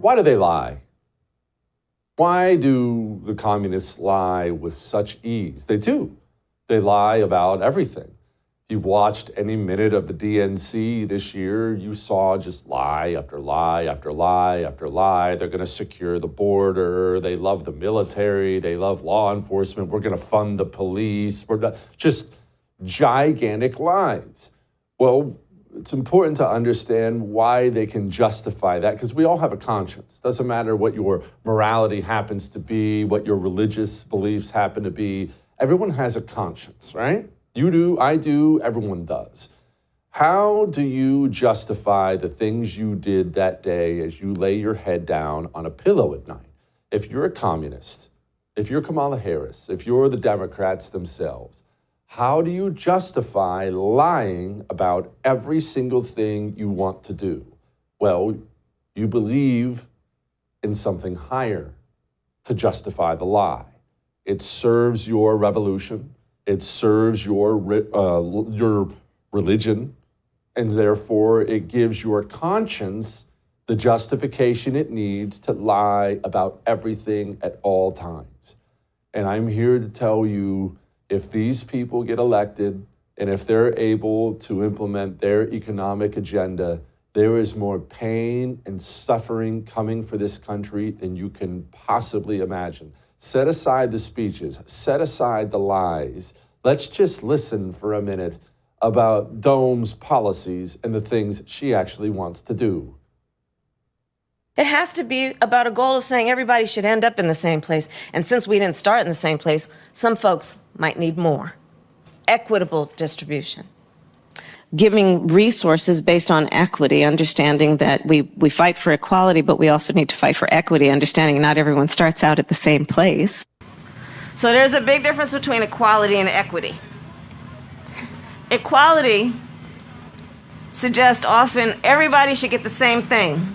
Why do they lie? Why do the communists lie with such ease? They do. They lie about everything. If you've watched any minute of the DNC this year, you saw just lie after lie after lie after lie. They're going to secure the border. They love the military. They love law enforcement. We're going to fund the police. Just gigantic lies. Well, it's important to understand why they can justify that, because we all have a conscience. Doesn't matter what your morality happens to be, what your religious beliefs happen to be. Everyone has a conscience, right? You do, I do, everyone does. How do you justify the things you did that day as you lay your head down on a pillow at night? If you're a communist, if you're Kamala Harris, if you're the Democrats themselves, how do you justify lying about every single thing you want to do? Well, you believe in something higher to justify the lie. It serves your revolution. It serves your religion, and therefore it gives your conscience the justification it needs to lie about everything at all times. And I'm here to tell you, if these people get elected and if they're able to implement their economic agenda, there is more pain and suffering coming for this country than you can possibly imagine. Set aside the speeches, set aside the lies. Let's just listen for a minute about Dome's policies and the things she actually wants to do. It has to be about a goal of saying everybody should end up in the same place. And since we didn't start in the same place, some folks might need more. Equitable distribution. Giving resources based on equity, understanding that we fight for equality, but we also need to fight for equity, understanding not everyone starts out at the same place. So there's a big difference between equality and equity. Equality suggests often everybody should get the same thing.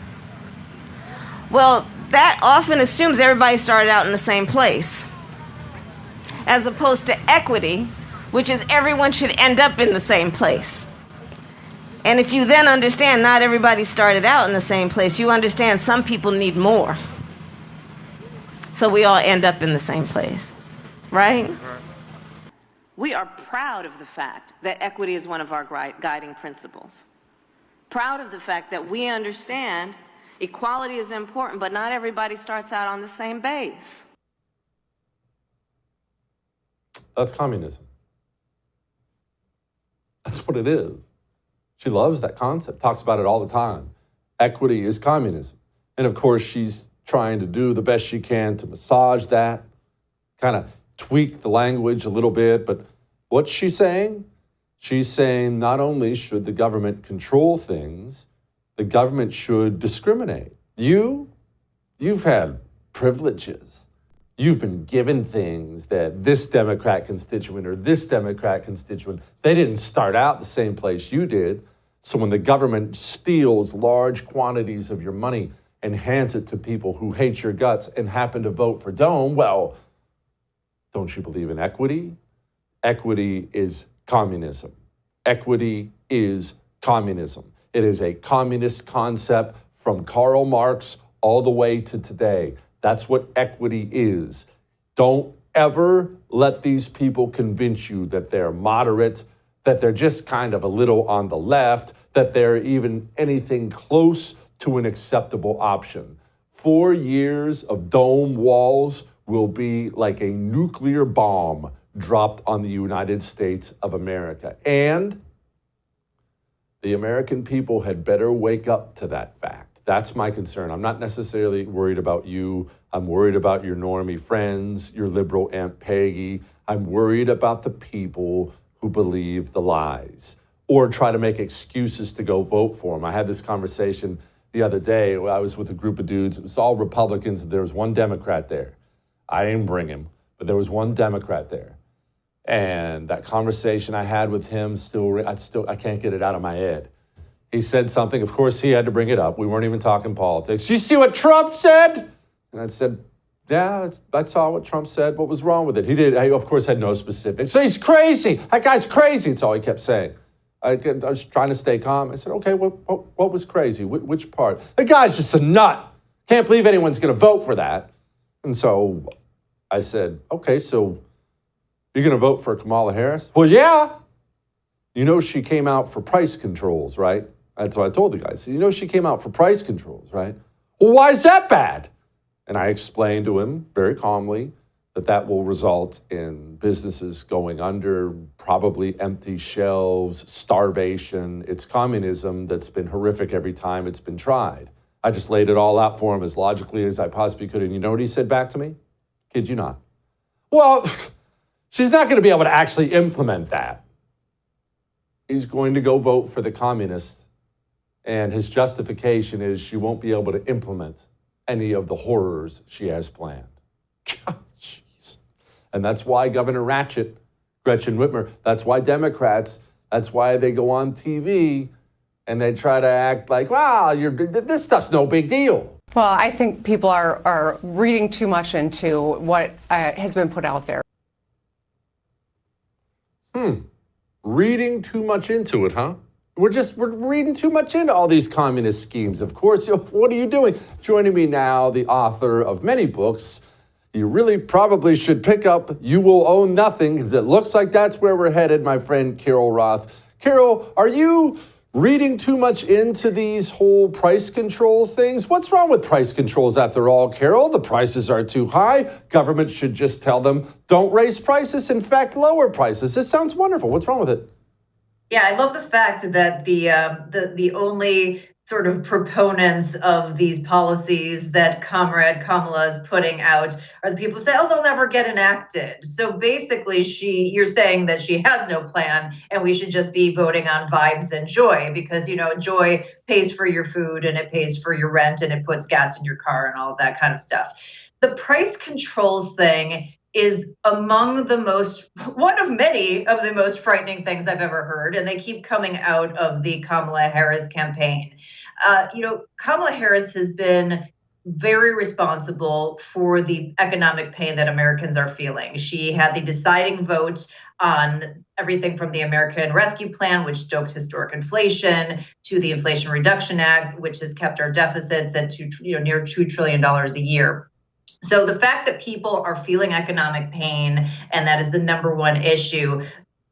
Well, that often assumes everybody started out in the same place, as opposed to equity, which is everyone should end up in the same place. And if you then understand not everybody started out in the same place, you understand some people need more. So we all end up in the same place, right? We are proud of the fact that equity is one of our guiding principles. Proud of the fact that we understand equality is important, but not everybody starts out on the same base. That's communism. That's what it is. She loves that concept, talks about it all the time. Equity is communism. And of course, she's trying to do the best she can to massage that, kind of tweak the language a little bit. But what's she saying? She's saying not only should the government control things, the government should discriminate. You've had privileges. You've been given things that this Democrat constituent or this Democrat constituent, they didn't start out the same place you did. So when the government steals large quantities of your money and hands it to people who hate your guts and happen to vote for Dome, well, don't you believe in equity? Equity is communism. Equity is communism. It is a communist concept from Karl Marx all the way to today. That's what equity is. Don't ever let these people convince you that they're moderate, that they're just kind of a little on the left, that they're even anything close to an acceptable option. 4 years of Dome walls will be like a nuclear bomb dropped on the United States of America. And the American people had better wake up to that fact. That's my concern. I'm not necessarily worried about you. I'm worried about your normie friends, your liberal Aunt Peggy. I'm worried about the people who believe the lies or try to make excuses to go vote for them. I had this conversation the other day. I was with a group of dudes. It was all Republicans. There was one Democrat there. I didn't bring him, but there was one Democrat there. And that conversation I had with him, I can't get it out of my head. He said something. Of course, he had to bring it up. We weren't even talking politics. You see what Trump said? And I said, yeah, I saw what Trump said. What was wrong with it? He, of course, had no specifics. So he's crazy. That guy's crazy. That's all he kept saying. I was trying to stay calm. I said, okay, what was crazy? Which part? The guy's just a nut. Can't believe anyone's going to vote for that. And so I said, okay, so you're going to vote for Kamala Harris? Well, yeah. You know she came out for price controls, right? That's what I told the guy. So you know she came out for price controls, right? Well, why is that bad? And I explained to him very calmly that will result in businesses going under, probably empty shelves, starvation. It's communism that's been horrific every time it's been tried. I just laid it all out for him as logically as I possibly could. And you know what he said back to me? Kid you not. Well, she's not going to be able to actually implement that. He's going to go vote for the communists. And his justification is she won't be able to implement any of the horrors she has planned. Jeez. And that's why Governor Ratchet, Gretchen Whitmer, that's why Democrats, that's why they go on TV and they try to act like, wow, this stuff's no big deal. Well, I think people are reading too much into what has been put out there. Reading too much into it, huh? We're reading too much into all these communist schemes. Of course, what are you doing? Joining me now, the author of many books. You really probably should pick up You Will Own Nothing, because it looks like that's where we're headed, my friend Carol Roth. Carol, are you reading too much into these whole price control things? What's wrong with price controls after all, Carol? The prices are too high. Government should just tell them, don't raise prices, in fact, lower prices. This sounds wonderful. What's wrong with it? Yeah, I love the fact that the only sort of proponents of these policies that Comrade Kamala is putting out are the people who say, oh, they'll never get enacted. So basically, you're saying that she has no plan and we should just be voting on vibes and joy because, joy pays for your food and it pays for your rent and it puts gas in your car and all of that kind of stuff. The price controls thing is one of many of the most frightening things I've ever heard. And they keep coming out of the Kamala Harris campaign. Kamala Harris has been very responsible for the economic pain that Americans are feeling. She had the deciding vote on everything from the American Rescue Plan, which stokes historic inflation, to the Inflation Reduction Act, which has kept our deficits at near $2 trillion a year. So the fact that people are feeling economic pain, and that is the number one issue,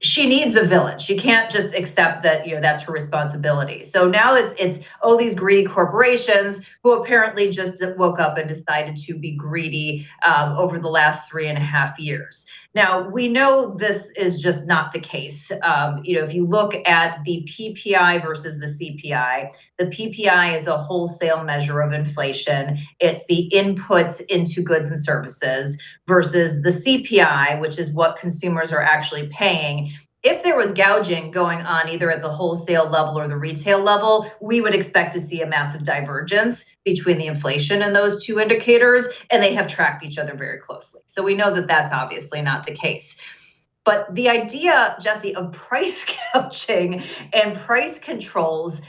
she needs a villain. She can't just accept that, that's her responsibility. So now it's these greedy corporations who apparently just woke up and decided to be greedy over the last 3.5 years. Now, we know this is just not the case. If you look at the PPI versus the CPI, the PPI is a wholesale measure of inflation. It's the inputs into goods and services versus the CPI, which is what consumers are actually paying. If there was gouging going on either at the wholesale level or the retail level, we would expect to see a massive divergence between the inflation and those two indicators, and they have tracked each other very closely. So we know that that's obviously not the case. But the idea, Jesse, of price gouging and price controls,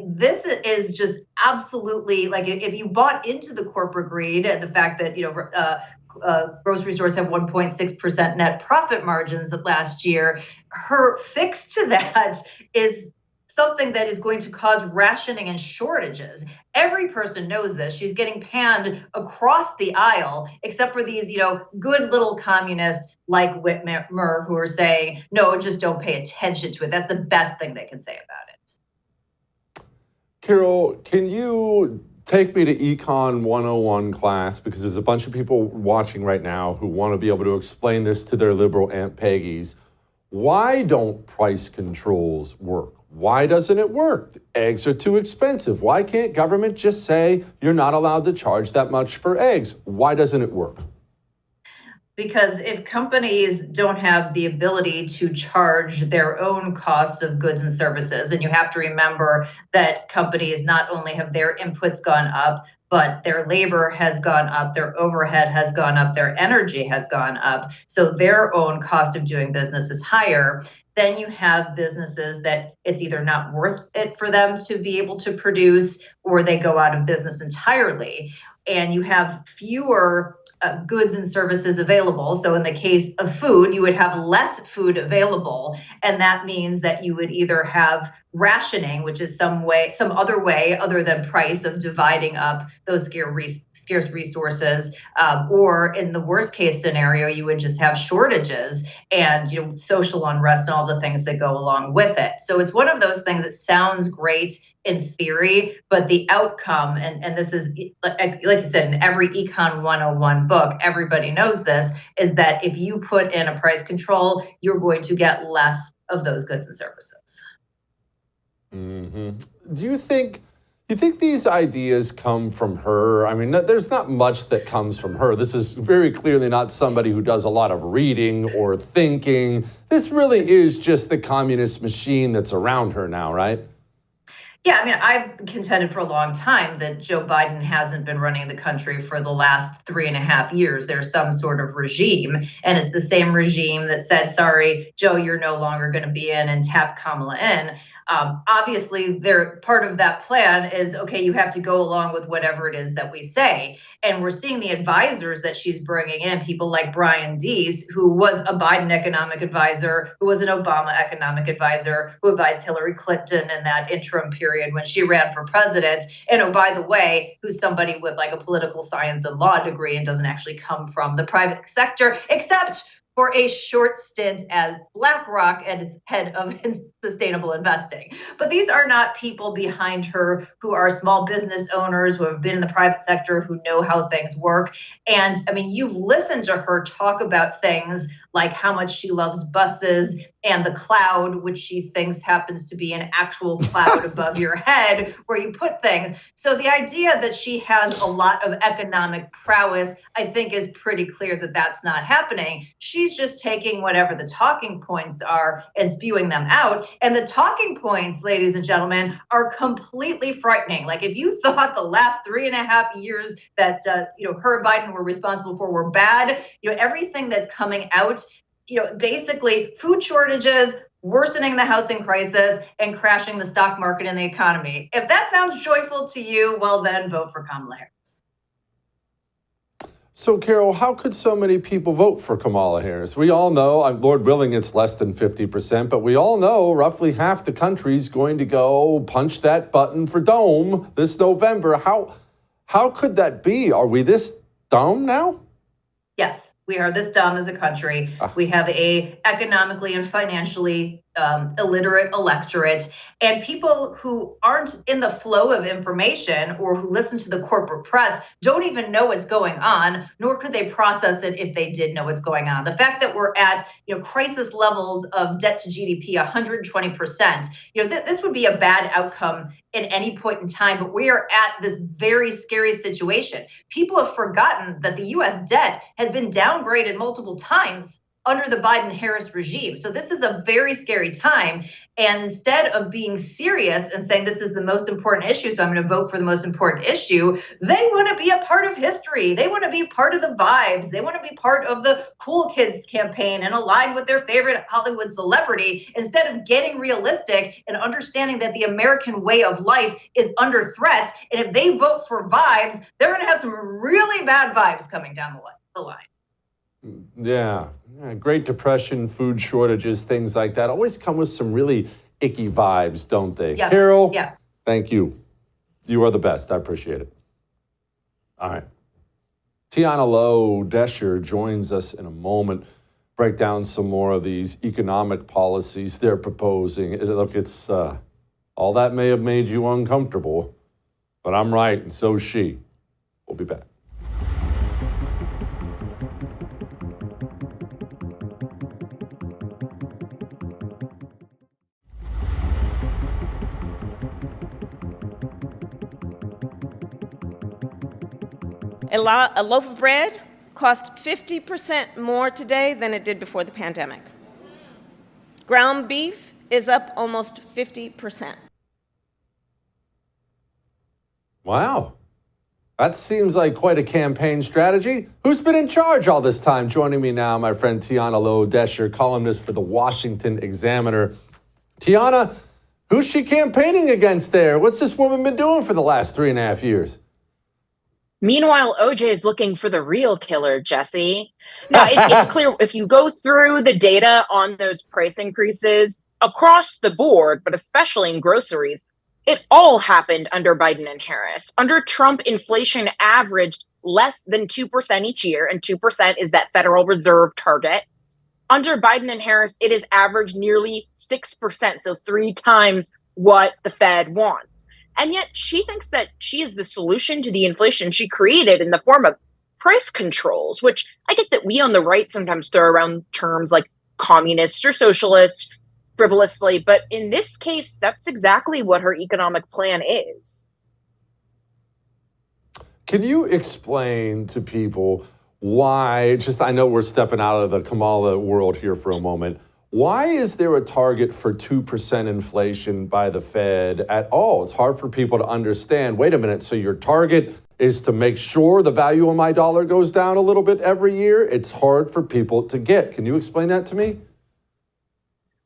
this is just absolutely, like, if you bought into the corporate greed and the fact that, grocery stores have 1.6% net profit margins last year, her fix to that is something that is going to cause rationing and shortages. Every person knows this. She's getting panned across the aisle, except for these, good little communists like Whitmer who are saying, no, just don't pay attention to it. That's the best thing they can say about it. Carol, can you take me to Econ 101 class? Because there's a bunch of people watching right now who want to be able to explain this to their liberal Aunt Peggy's. Why don't price controls work? Why doesn't it work? Eggs are too expensive. Why can't government just say you're not allowed to charge that much for eggs? Why doesn't it work? Because if companies don't have the ability to charge their own costs of goods and services, and you have to remember that companies not only have their inputs gone up, but their labor has gone up, their overhead has gone up, their energy has gone up, so their own cost of doing business is higher. Then you have businesses that it's either not worth it for them to be able to produce, or they go out of business entirely. and you have fewer goods and services available. So in the case of food, you would have less food available. And that means that you would either have rationing, which is some other way other than price of dividing up those scarce resources, or in the worst case scenario, you would just have shortages and social unrest and all the things that go along with it. So it's one of those things that sounds great in theory, but the outcome, and this is, like you said, in every Econ 101 book, everybody knows this, is that if you put in a price control, you're going to get less of those goods and services. Mm-hmm. Do you think these ideas come from her? I mean, there's not much that comes from her. This is very clearly not somebody who does a lot of reading or thinking. This really is just the communist machine that's around her now, right? Yeah, I mean, I've contended for a long time that Joe Biden hasn't been running the country for the last 3.5 years. There's some sort of regime, and it's the same regime that said, sorry, Joe, you're no longer going to be in, and tap Kamala in. Obviously, part of that plan is, okay, you have to go along with whatever it is that we say. And we're seeing the advisors that she's bringing in, people like Brian Deese, who was a Biden economic advisor, who was an Obama economic advisor, who advised Hillary Clinton in that interim period when she ran for president. And oh, by the way, who's somebody with like a political science and law degree and doesn't actually come from the private sector, except for a short stint as BlackRock and as head of sustainable investing. But these are not people behind her who are small business owners who have been in the private sector, who know how things work. And I mean, you've listened to her talk about things like how much she loves buses and the cloud, which she thinks happens to be an actual cloud above your head where you put things. So the idea that she has a lot of economic prowess, I think, is pretty clear that that's not happening. She's just taking whatever the talking points are and spewing them out. And the talking points, ladies and gentlemen, are completely frightening. Like if you thought the last 3.5 years that her and Biden were responsible for were bad, everything that's coming out, basically food shortages, worsening the housing crisis, and crashing the stock market and the economy. If that sounds joyful to you, well then vote for Kamala Harris. So, Carol, how could so many people vote for Kamala Harris? We all know, Lord willing, it's less than 50%, but we all know roughly half the country's going to go punch that button for Dome this November. How could that be? Are we this dumb now? Yes, we are this dumb as a country. We have a economically and financially illiterate electorate, and people who aren't in the flow of information or who listen to the corporate press don't even know what's going on, nor could they process it if they did know what's going on. The fact that we're at crisis levels of debt to GDP 120%, this would be a bad outcome in any point in time, but we are at this very scary situation. People have forgotten that the U.S. debt has been downgraded multiple times under the Biden-Harris regime. So this is a very scary time. And instead of being serious and saying this is the most important issue, so I'm going to vote for the most important issue, they want to be a part of history. They want to be part of the vibes. They want to be part of the cool kids campaign and align with their favorite Hollywood celebrity, instead of getting realistic and understanding that the American way of life is under threat. And if they vote for vibes, they're going to have some really bad vibes coming down the line. Yeah, Great Depression, food shortages, things like that always come with some really icky vibes, don't they? Yeah. Carol, yeah. Thank you. You are the best. I appreciate it. All right. Tiana Lowe Doescher joins us in a moment. Break down some more of these economic policies they're proposing. Look, it's all that may have made you uncomfortable, but I'm right, and so is she. We'll be back. A loaf of bread costs 50% more today than it did before the pandemic. Ground beef is up almost 50%. Wow. That seems like quite a campaign strategy. Who's been in charge all this time? Joining me now, my friend Tiana Lowe Doescher, columnist for the Washington Examiner. Tiana, who's she campaigning against there? What's this woman been doing for the last 3.5 years? Meanwhile, OJ is looking for the real killer, Jesse. No, it's clear if you go through the data on those price increases across the board, but especially in groceries, it all happened under Biden and Harris. Under Trump, inflation averaged less than 2% each year, and 2% is that Federal Reserve target. Under Biden and Harris, it has averaged nearly 6%, so 3 times what the Fed wants. And yet she thinks that she is the solution to the inflation she created in the form of price controls, which I get that we on the right sometimes throw around terms like communist or socialist frivolously, but in this case, that's exactly what her economic plan is. Can you explain to people why, I know we're stepping out of the Kamala world here for a moment, why is there a target for 2% inflation by the Fed at all? It's hard for people to understand. Wait a minute, so your target is to make sure the value of my dollar goes down a little bit every year? It's hard for people to get. Can you explain that to me?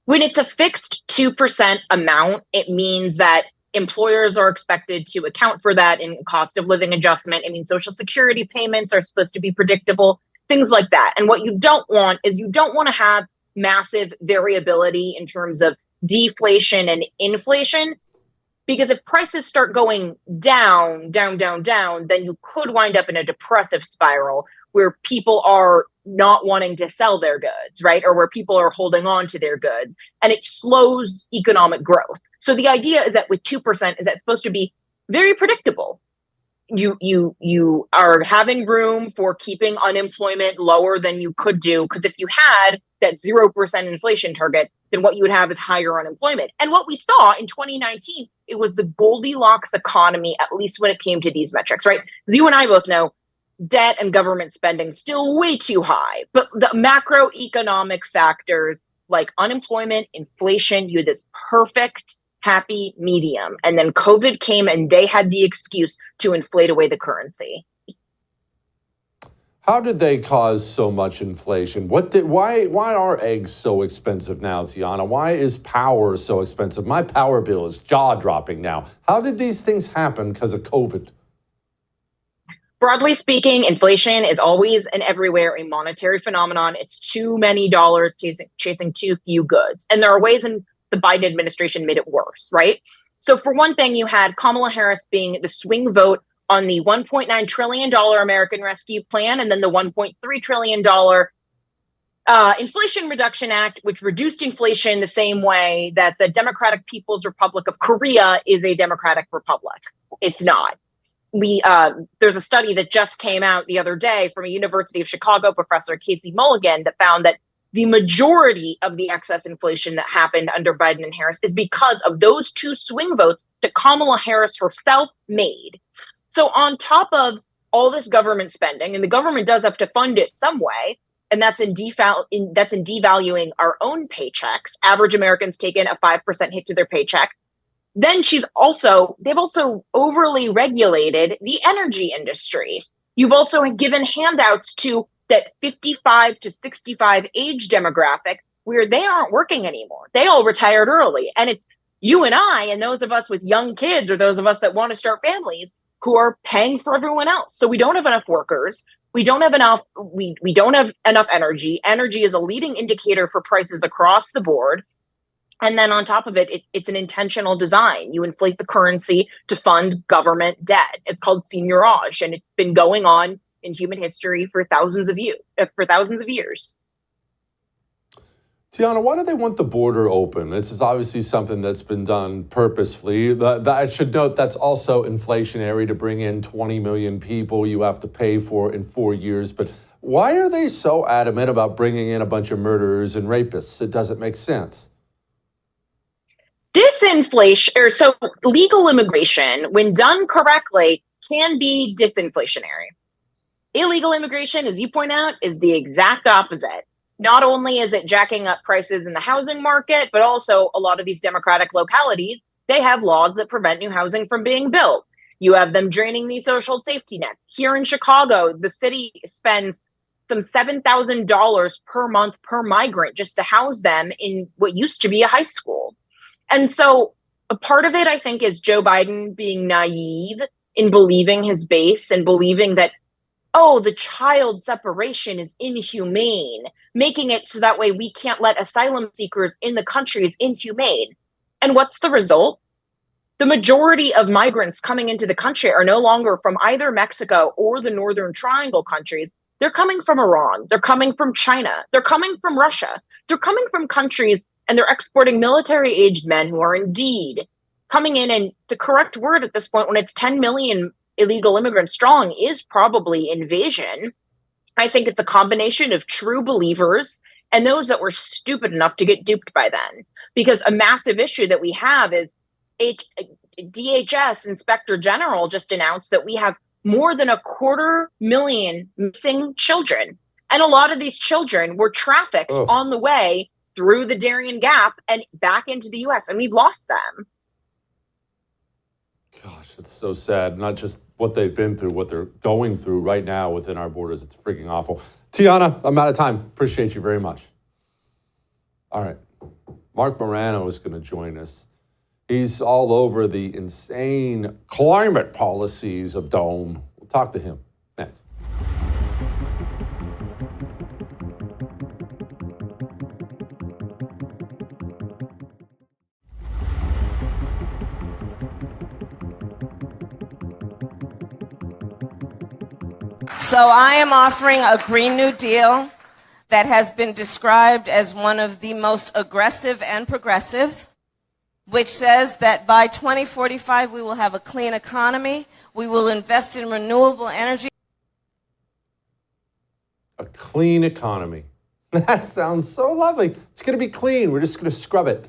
When it's a fixed 2% amount, it means that employers are expected to account for that in cost of living adjustment. It means Social Security payments are supposed to be predictable, things like that. And what you don't want is you don't want to have massive variability in terms of deflation and inflation, because if prices start going down, then you could wind up in a depressive spiral where people are not wanting to sell their goods, right? Or where people are holding on to their goods, and it slows economic growth. So the idea is that with 2% is that it's supposed to be very predictable. You are having room for keeping unemployment lower than you could do, because if you had that 0% inflation target, then what you would have is higher unemployment. And what we saw in 2019, it was the Goldilocks economy, at least when it came to these metrics, right? As you and I both know, debt and government spending still way too high, but the macroeconomic factors like unemployment, inflation, you had this perfect happy medium. And then COVID came and they had the excuse to inflate away the currency. How did they cause so much inflation? Why are eggs so expensive now, Tiana? Why is power so expensive? My power bill is jaw-dropping now. How did these things happen because of COVID? Broadly speaking, inflation is always and everywhere a monetary phenomenon. It's too many dollars chasing too few goods. And there are ways in the Biden administration made it worse, right? So for one thing, you had Kamala Harris being the swing vote on the $1.9 trillion American Rescue Plan, and then the $1.3 trillion Inflation Reduction Act, which reduced inflation the same way that the Democratic People's Republic of Korea is a democratic republic. It's not. There's a study that just came out the other day from a University of Chicago professor, Casey Mulligan, that found that the majority of the excess inflation that happened under Biden and Harris is because of those two swing votes that Kamala Harris herself made. So on top of all this government spending, and the government does have to fund it some way, and that's in devaluing our own paychecks. Average Americans take in a 5% hit to their paycheck. Then they've also overly regulated the energy industry. You've also given handouts to that 55 to 65 age demographic where they aren't working anymore. They all retired early. And it's you and I and those of us with young kids or those of us that want to start families who are paying for everyone else. So we don't have enough workers. We don't have enough energy. Energy is a leading indicator for prices across the board. And then on top of it, it's an intentional design. You inflate the currency to fund government debt. It's called seigniorage, and it's been going on in human history for thousands of years. Tiana, why do they want the border open? This is obviously something that's been done purposefully. I should note that's also inflationary to bring in 20 million people you have to pay for in 4 years. But why are they so adamant about bringing in a bunch of murderers and rapists? It doesn't make sense. So legal immigration, when done correctly, can be disinflationary. Illegal immigration, as you point out, is the exact opposite. Not only is it jacking up prices in the housing market, but also a lot of these democratic localities, they have laws that prevent new housing from being built. You have them draining these social safety nets. Here in Chicago, the city spends some $7,000 per month per migrant just to house them in what used to be a high school. And so a part of it, I think, is Joe Biden being naive in believing his base and believing that, oh, the child separation is inhumane, making it so that way we can't let asylum seekers in the country is inhumane. And what's the result? The majority of migrants coming into the country are no longer from either Mexico or the Northern Triangle countries. They're coming from Iran. They're coming from China. They're coming from Russia. They're coming from countries, and they're exporting military-aged men who are indeed coming in. And the correct word at this point, when it's 10 million illegal immigrants strong, is probably invasion. I think it's a combination of true believers and those that were stupid enough to get duped by then. Because a massive issue that we have is DHS Inspector General just announced that we have more than 250,000 missing children. And a lot of these children were trafficked on the way through the Darien Gap and back into the US, and we've lost them. Gosh, it's so sad. Not just what they've been through, what they're going through right now within our borders. It's freaking awful. Tiana, I'm out of time. Appreciate you very much. All right. Marc Morano is going to join us. He's all over the insane climate policies of Dome. We'll talk to him next. So I am offering a Green New Deal that has been described as one of the most aggressive and progressive, which says that by 2045 we will have a clean economy, we will invest in renewable energy. A clean economy. That sounds so lovely. It's going to be clean. We're just going to scrub it.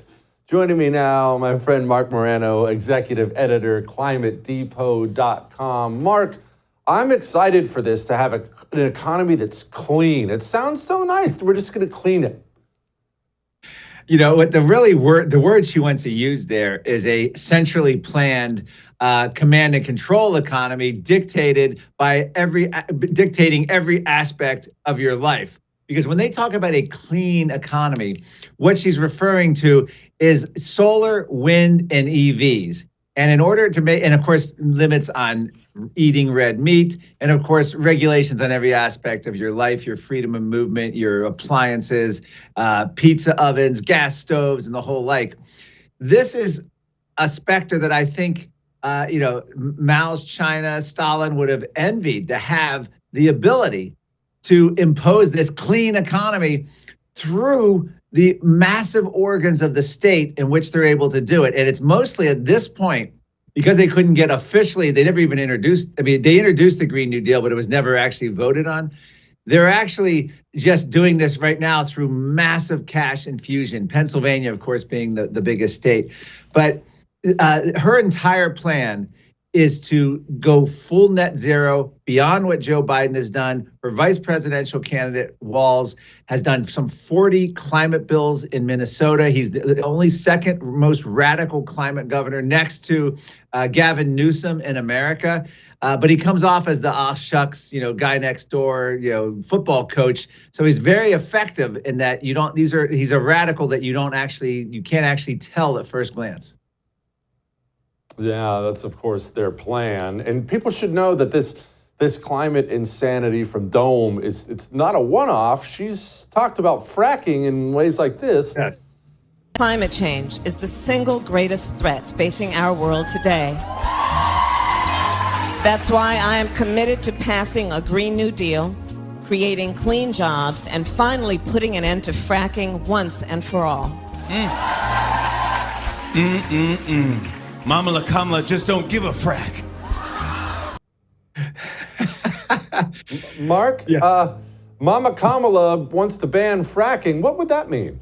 Joining me now, my friend Marc Morano, executive editor, climatedepot.com. Marc, I'm excited for this to have an economy that's clean. It sounds so nice. We're just going to clean it. You know what the word she wants to use there is a centrally planned command and control economy dictating every aspect of your life. Because when they talk about a clean economy, what she's referring to is solar, wind, and EVs. And in order to make, and of course, limits on eating red meat, and of course, regulations on every aspect of your life, your freedom of movement, your appliances, pizza ovens, gas stoves, and the whole like. This is a specter that I think, Mao's China, Stalin would have envied, to have the ability to impose this clean economy through the massive organs of the state in which they're able to do it. And it's mostly at this point, because they couldn't get officially, they never even introduced, they introduced the Green New Deal, but it was never actually voted on. They're actually just doing this right now through massive cash infusion, Pennsylvania, of course, being the biggest state. But her entire plan is to go full net zero beyond what Joe Biden has done. Her vice presidential candidate, Walz, has done some 40 climate bills in Minnesota. He's the only second most radical climate governor next to Gavin Newsom in America. But he comes off as the shucks, guy next door, football coach. So he's very effective in that he's a radical that you can't actually tell at first glance. Yeah, that's, of course, their plan. And people should know that this climate insanity from Dome it's not a one-off. She's talked about fracking in ways like this. Yes. Climate change is the single greatest threat facing our world today. That's why I am committed to passing a Green New Deal, creating clean jobs, and finally putting an end to fracking once and for all. Mama La Kamala just don't give a frack. Marc, Mama Kamala wants to ban fracking. What would that mean?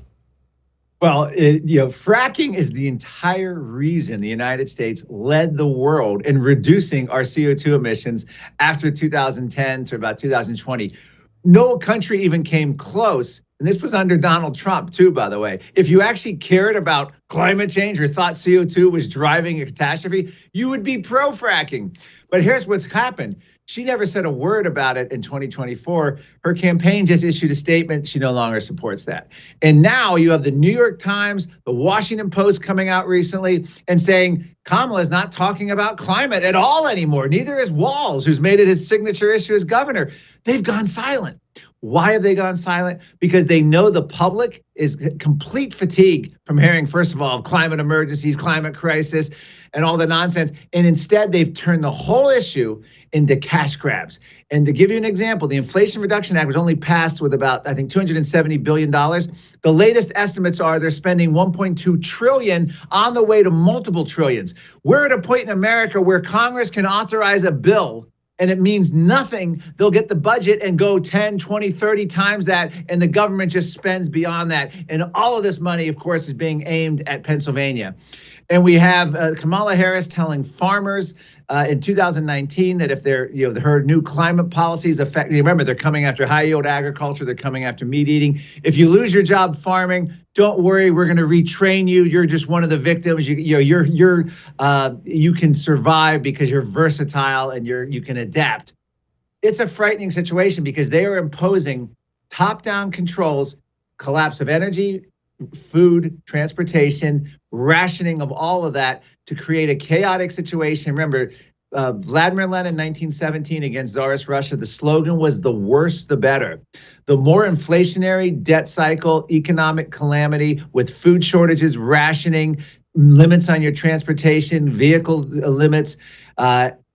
Well, fracking is the entire reason the United States led the world in reducing our CO2 emissions after 2010 to about 2020. No country even came close. And this was under Donald Trump, too, by the way. If you actually cared about climate change or thought CO2 was driving a catastrophe, you would be pro-fracking. But here's what's happened. She never said a word about it in 2024. Her campaign just issued a statement. She no longer supports that. And now you have the New York Times, the Washington Post coming out recently and saying Kamala is not talking about climate at all anymore. Neither is Walz, who's made it his signature issue as governor. They've gone silent. Why have they gone silent? Because they know the public is complete fatigue from hearing, first of all, climate emergencies, climate crisis, and all the nonsense. And instead, they've turned the whole issue into cash grabs. And to give you an example, the Inflation Reduction Act was only passed with about, I think, $270 billion. The latest estimates are they're spending $1.2 trillion on the way to multiple trillions. We're at a point in America where Congress can authorize a bill and it means nothing. They'll get the budget and go 10, 20, 30 times that, and the government just spends beyond that. And all of this money, of course, is being aimed at Pennsylvania. And we have Kamala Harris telling farmers in 2019 that if her new climate policies affect, remember, they're coming after high yield agriculture, they're coming after meat eating. If you lose your job farming, don't worry, we're going to retrain you. You're just one of the victims. You can survive because you're versatile and you can adapt. It's a frightening situation because they are imposing top-down controls, collapse of energy, food, transportation, rationing of all of that to create a chaotic situation. Remember, Vladimir Lenin, 1917, against Tsarist Russia, the slogan was the worse, the better. The more inflationary debt cycle, economic calamity with food shortages, rationing, limits on your transportation, vehicle limits,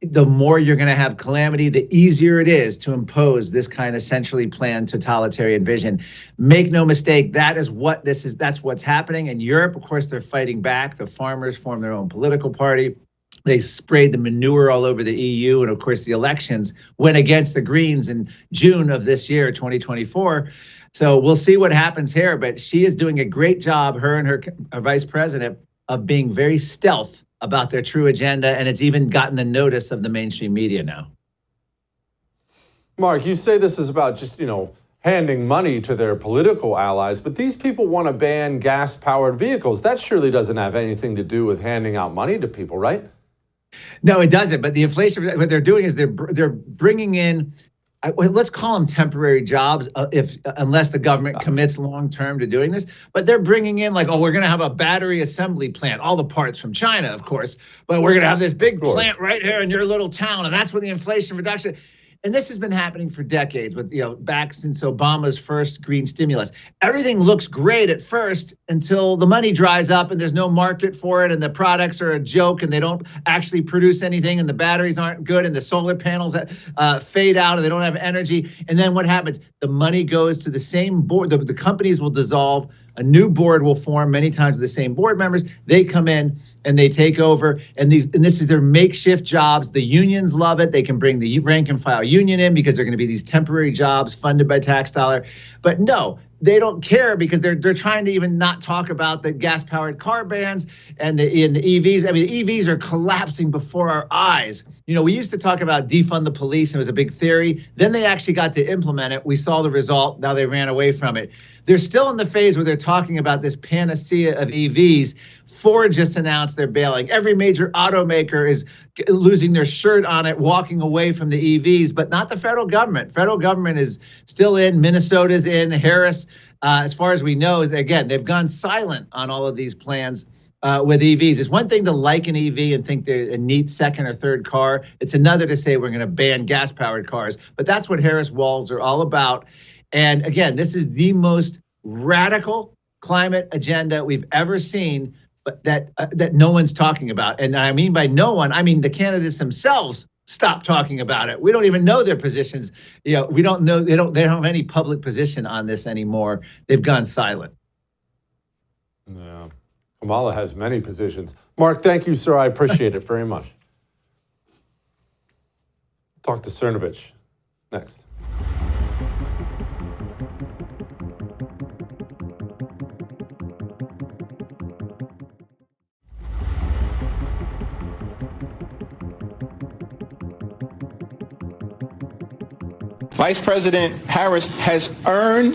the more you're going to have calamity, the easier it is to impose this kind of centrally planned totalitarian vision. Make no mistake, that is what this is. That's what's happening in Europe. Of course, they're fighting back. The farmers formed their own political party. They sprayed the manure all over the EU. And of course, the elections went against the Greens in June of this year, 2024. So we'll see what happens here. But she is doing a great job, her and her vice president, of being very stealth about their true agenda, and it's even gotten the notice of the mainstream media now. Mark, you say this is about just, handing money to their political allies, but these people want to ban gas-powered vehicles. That surely doesn't have anything to do with handing out money to people, right? No, it doesn't. But the inflation, what they're doing is they're bringing in, let's call them temporary jobs, unless the government commits long term to doing this. But they're bringing in we're going to have a battery assembly plant, all the parts from China, of course. But we're going to have this big plant right here in your little town, and that's where the Inflation Reduction. And this has been happening for decades, with back since Obama's first green stimulus. Everything looks great at first until the money dries up and there's no market for it, and the products are a joke and they don't actually produce anything, and the batteries aren't good, and the solar panels fade out and they don't have energy. And then what happens? The money goes to the same board. The companies will dissolve. A new board will form, many times with the same board members. They come in and they take over, and this is their makeshift jobs. The unions love it. They can bring the rank and file union in because they're going to be these temporary jobs funded by tax dollar. But no, they don't care because they're trying to even not talk about the gas-powered car bans and the EVs. I mean, the EVs are collapsing before our eyes. We used to talk about defund the police, and it was a big theory. Then they actually got to implement it. We saw the result. Now they ran away from it. They're still in the phase where they're talking about this panacea of EVs. Ford just announced they're bailing. Every major automaker is losing their shirt on it, walking away from the EVs, but not the federal government. Federal government is still in. Minnesota's in. Harris, as far as we know, again, they've gone silent on all of these plans with EVs. It's one thing to like an EV and think they're a neat second or third car. It's another to say we're going to ban gas-powered cars. But that's what Harris Walz are all about. And again, this is the most radical climate agenda we've ever seen, but that no one's talking about. And I mean by no one, I mean the candidates themselves stop talking about it. We don't even know their positions. We don't know, they don't have any public position on this anymore. They've gone silent. Yeah. Kamala has many positions. Mark, thank you, sir. I appreciate it very much. Talk to Cernovich next. Vice President Harris has earned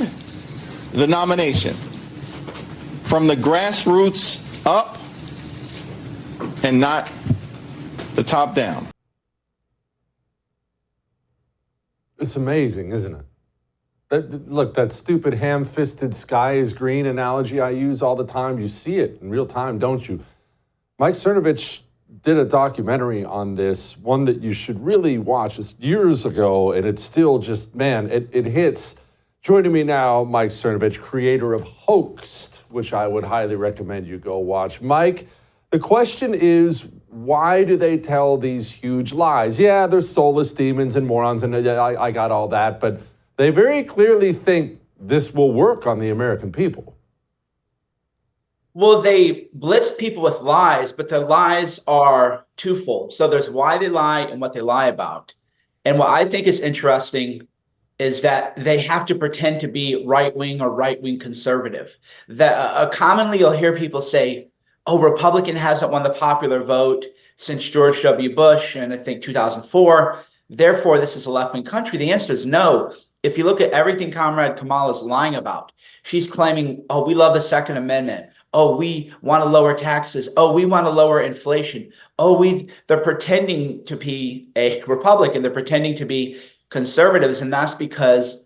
the nomination from the grassroots up and not the top down. It's amazing, isn't it? Look, that stupid ham-fisted sky is green analogy I use all the time, you see it in real time, don't you? Mike Cernovich did a documentary on this, one that you should really watch. It's years ago, and it's still just, man, it hits. Joining me now, Mike Cernovich, creator of Hoaxed, which I would highly recommend you go watch. Mike, the question is, why do they tell these huge lies? Yeah, there's soulless demons and morons, and I got all that, but they very clearly think this will work on the American people. Well, they blitz people with lies, but the lies are twofold. So there's why they lie and what they lie about. And what I think is interesting is that they have to pretend to be right-wing or right-wing conservative. That commonly you'll hear people say, oh, Republican hasn't won the popular vote since George W. Bush and I think 2004. Therefore, this is a left-wing country. The answer is no. If you look at everything Comrade Kamala is lying about, she's claiming, oh, we love the Second Amendment. Oh, we want to lower taxes. Oh, we want to lower inflation. Oh, they're pretending to be a Republican. They're pretending to be conservatives. And that's because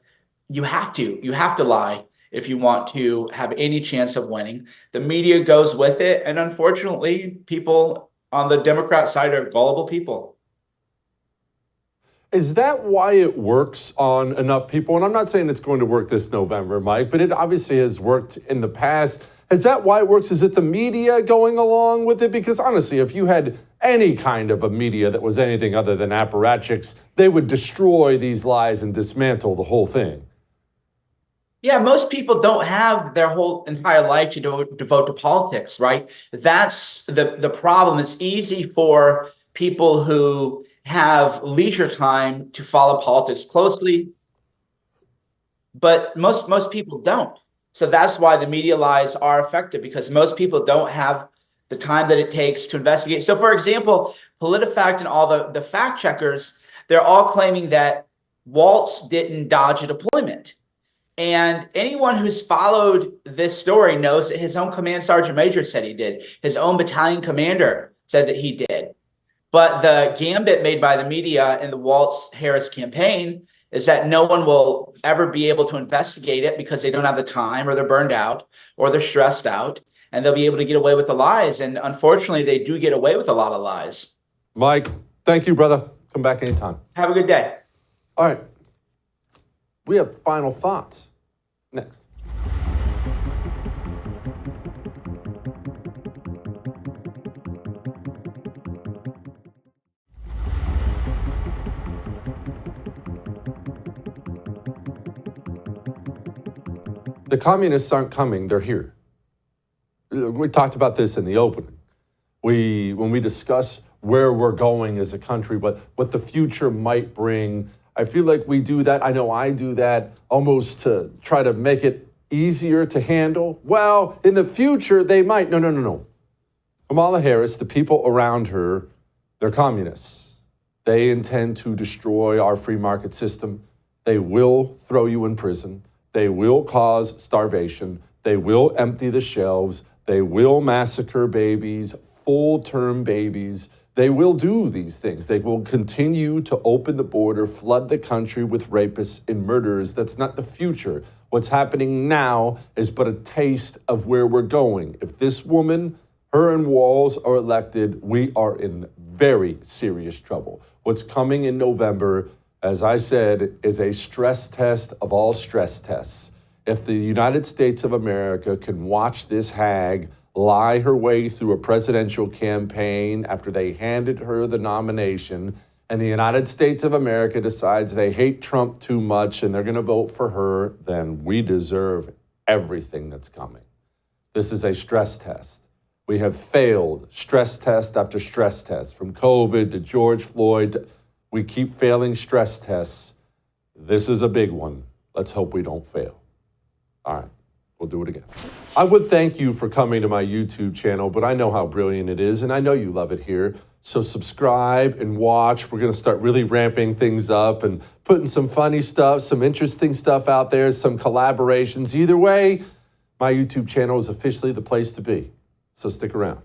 you have to lie if you want to have any chance of winning. The media goes with it. And unfortunately, people on the Democrat side are gullible people. Is that why it works on enough people? And I'm not saying it's going to work this November, Mike, but it obviously has worked in the past. Is that why it works? Is it the media going along with it? Because honestly, if you had any kind of a media that was anything other than apparatchiks, they would destroy these lies and dismantle the whole thing. Yeah, most people don't have their whole entire life to devote to politics, right? That's the problem. It's easy for people who have leisure time to follow politics closely, but most people don't. So that's why the media lies are effective, because most people don't have the time that it takes to investigate. So for example, PolitiFact and all the fact checkers, they're all claiming that Waltz didn't dodge a deployment. And anyone who's followed this story knows that his own command sergeant major said he did. His own battalion commander said that he did. But the gambit made by the media in the Waltz-Harris campaign is that no one will ever be able to investigate it because they don't have the time, or they're burned out, or they're stressed out, and they'll be able to get away with the lies. And unfortunately, they do get away with a lot of lies. Mike, thank you, brother. Come back anytime. Have a good day. All right. We have final thoughts next. The communists aren't coming, they're here. We talked about this in the opening. When we discuss where we're going as a country, what the future might bring, I feel like we do that. I know I do that almost to try to make it easier to handle. Well, in the future, they might. No. Kamala Harris, the people around her, they're communists. They intend to destroy our free market system. They will throw you in prison. They will cause starvation. They will empty the shelves. They will massacre babies, full-term babies. They will do these things. They will continue to open the border, flood the country with rapists and murderers. That's not the future. What's happening now is but a taste of where we're going. If this woman, her and Walz are elected, we are in very serious trouble. What's coming in November, as I said, is a stress test of all stress tests. If the United States of America can watch this hag lie her way through a presidential campaign after they handed her the nomination, and the United States of America decides they hate Trump too much and they're going to vote for her, then we deserve everything that's coming. This is a stress test. We have failed stress test after stress test, from COVID to George Floyd. We keep failing stress tests. This is a big one. Let's hope we don't fail. All right, we'll do it again. I would thank you for coming to my YouTube channel, but I know how brilliant it is, and I know you love it here. So subscribe and watch. We're going to start really ramping things up and putting some funny stuff, some interesting stuff out there, some collaborations. Either way, my YouTube channel is officially the place to be. So stick around.